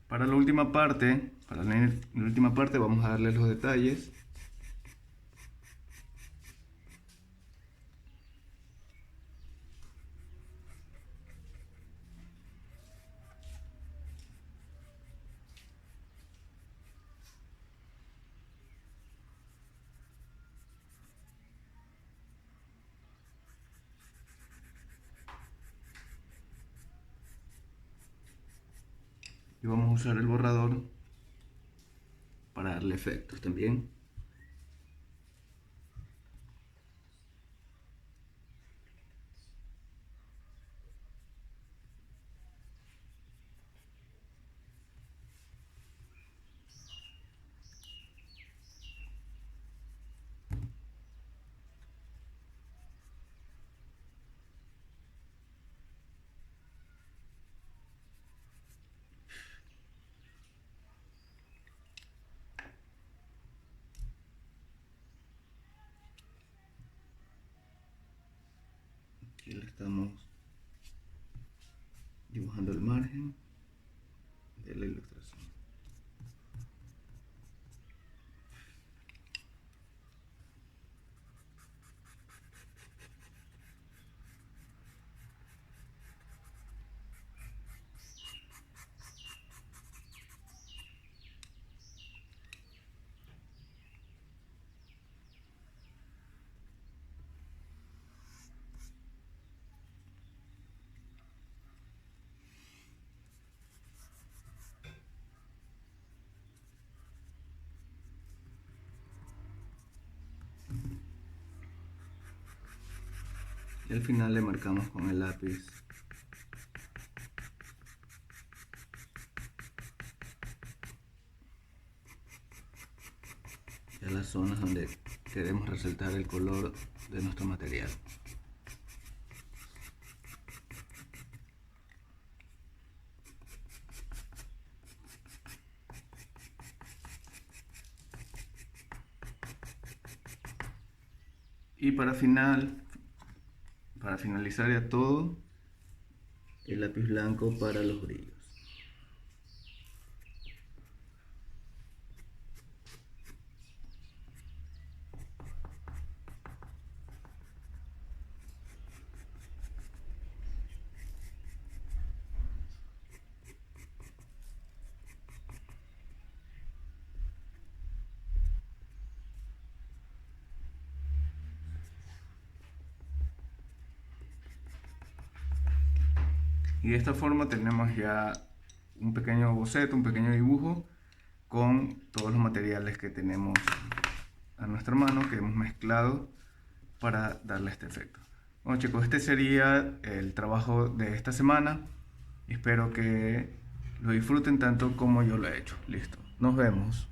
Para la última parte vamos a darle los detalles. Y vamos a usar el borrador para darle efectos también. Aquí le estamos dibujando el margen de la ilustración. Y al final le marcamos con el lápiz ya las zonas donde queremos resaltar el color de nuestro material. Y para finalizar ya todo, el lápiz blanco para los brillos. Y de esta forma tenemos ya un pequeño boceto, un pequeño dibujo con todos los materiales que tenemos a nuestra mano, que hemos mezclado para darle este efecto. Bueno chicos, este sería el trabajo de esta semana. Espero que lo disfruten tanto como yo lo he hecho. Listo, nos vemos.